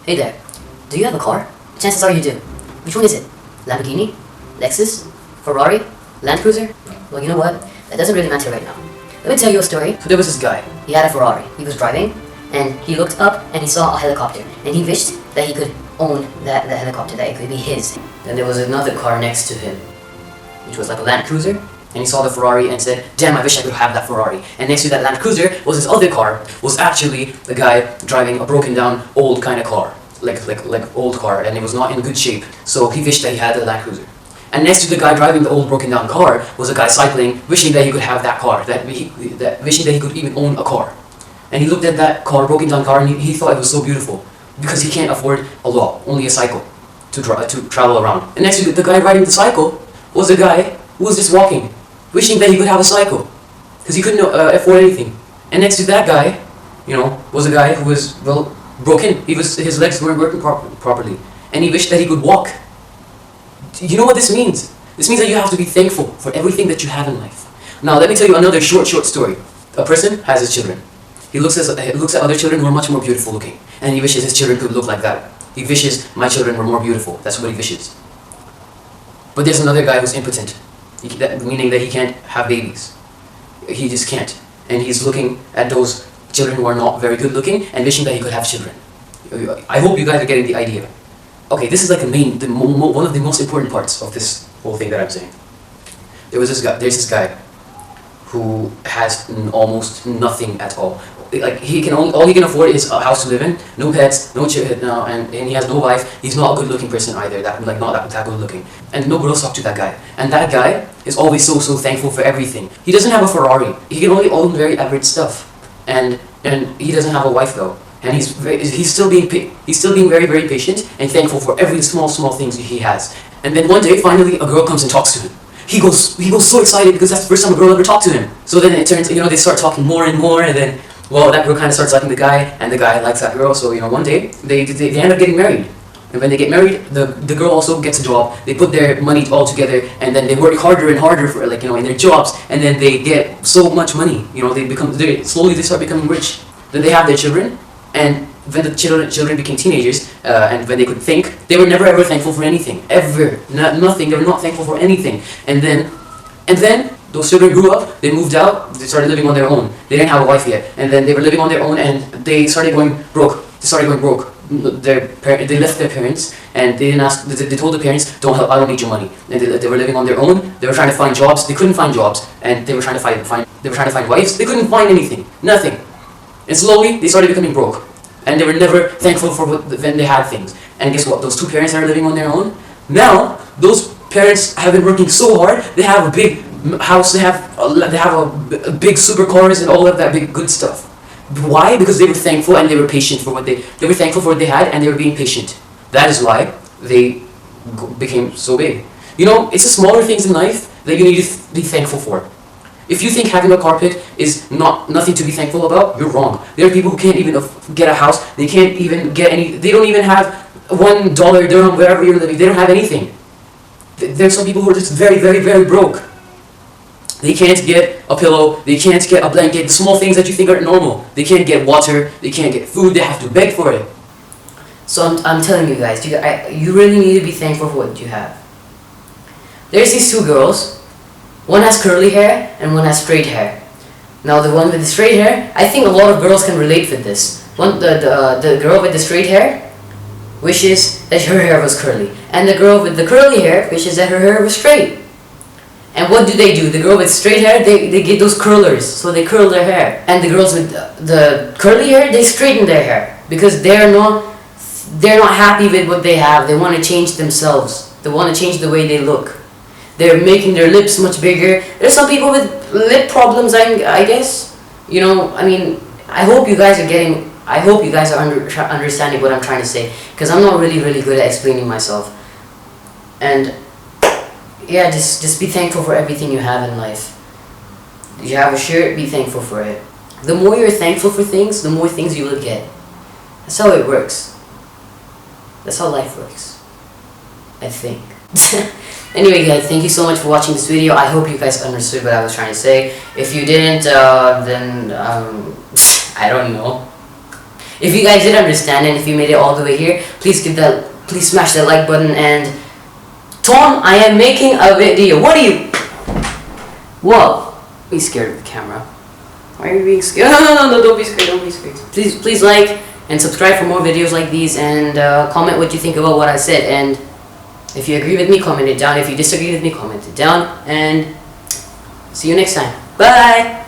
Hey there, do you have a car? Chances are you do. Which one is it? Lamborghini? Lexus? Ferrari? Land Cruiser? Well, you know what? That doesn't really matter right now. Let me tell you a story. So there was this guy. He had a Ferrari. He was driving, and he looked up and he saw a helicopter. And he wished that he could own that helicopter, that it could be his. Then there was another car next to him, which was like a Land Cruiser. And he saw the Ferrari and said, damn, I wish I could have that Ferrari. And next to that Land Cruiser was his other car, was actually the guy driving a broken down old kind of car. Like old car, and it was not in good shape. So he wished that he had a Land Cruiser. And next to the guy driving the old broken down car was a guy cycling, wishing that he could have that car, wishing that he could even own a car. And he looked at that car, broken down car, and he thought it was so beautiful, because he can't afford a lot, only a cycle to travel around. And next to the guy riding the cycle was a guy who was just walking, wishing that he could have a cycle, because he couldn't afford anything. And next to that guy, was a guy who was, well, broken. His legs weren't working properly, and he wished that he could walk. You know what this means? This means that you have to be thankful for everything that you have in life. Now, let me tell you another short story. A person has his children. He looks at other children who are much more beautiful looking, and he wishes his children could look like that. He wishes, my children were more beautiful. That's what he wishes. But there's another guy who's impotent, meaning that he can't have babies. He just can't. And he's looking at those children who are not very good looking and wishing that he could have children. I hope you guys are getting the idea. Okay, this is like one of the most important parts of this whole thing that I'm saying. There's this guy who has almost nothing at all. Like all he can afford is a house to live in, no pets, no children, and he has no wife. He's not a good looking person either. Not that good looking, and no girls talk to that guy. And that guy is always so thankful for everything. He doesn't have a Ferrari. He can only own very average stuff, and he doesn't have a wife though. And he's still being very, very patient and thankful for every small things he has. And then one day, finally, a girl comes and talks to him. He goes so excited because that's the first time a girl ever talked to him. So then it turns, they start talking more and more, and then, well, that girl kind of starts liking the guy, and the guy likes that girl. So one day they end up getting married. And when they get married, the girl also gets a job. They put their money all together, and then they work harder and harder for in their jobs, and then they get so much money. They slowly start becoming rich. Then they have their children. And when the children became teenagers, and when they could think, they were never ever thankful for anything, ever, nothing. They were not thankful for anything. And then those children grew up. They moved out. They started living on their own. They didn't have a wife yet, and then they were living on their own, and they started going broke. They left their parents, and they didn't ask. They told the parents, "Don't help. I don't need your money." And they were living on their own. They were trying to find jobs. They couldn't find jobs, and they were trying to find wives. They couldn't find anything. Nothing. And slowly, they started becoming broke. And they were never thankful for when they had things. And guess what? Those two parents are living on their own. Now, those parents have been working so hard. They have a big house. They have a big supercars and all of that big good stuff. Why? Because they were thankful and they were patient for they were thankful for what they had, and they were being patient. That is why they became so big. It's the smaller things in life that you need to be thankful for. If you think having a carpet is nothing to be thankful about, you're wrong. There are people who can't even get a house. They can't even get any. They don't even have $1 dirham wherever you're living. They don't have anything. There's some people who are just very, very, very broke. They can't get a pillow. They can't get a blanket. The small things that you think are normal. They can't get water. They can't get food. They have to beg for it. So I'm telling you guys, you really need to be thankful for what you have. There's these two girls. One has curly hair and one has straight hair. Now the one with the straight hair, I think a lot of girls can relate with this. The girl with the straight hair wishes that her hair was curly, and the girl with the curly hair wishes that her hair was straight. And what do? The girl with straight hair, they get those curlers, so they curl their hair. And the girls with the curly hair, they straighten their hair because they're not happy with what they have. They want to change themselves. They want to change the way they look. They're making their lips much bigger. There's some people with lip problems, I guess. I hope you guys are understanding what I'm trying to say, because I'm not really good at explaining myself. And yeah, just be thankful for everything you have in life. You have a shirt, be thankful for it. The more you're thankful for things, the more things you will get. That's how it works. That's how life works, I think. Anyway guys, thank you so much for watching this video. I hope you guys understood what I was trying to say. If you didn't, then I don't know. If you guys did understand and if you made it all the way here, please smash that like button. And Tom, I am making a video. What are you? Whoa! Be scared of the camera. Why are you being scared? No, don't be scared, don't be scared. Please like and subscribe for more videos like these, and comment what you think about what I said. And if you agree with me, comment it down. If you disagree with me, comment it down. And see you next time. Bye!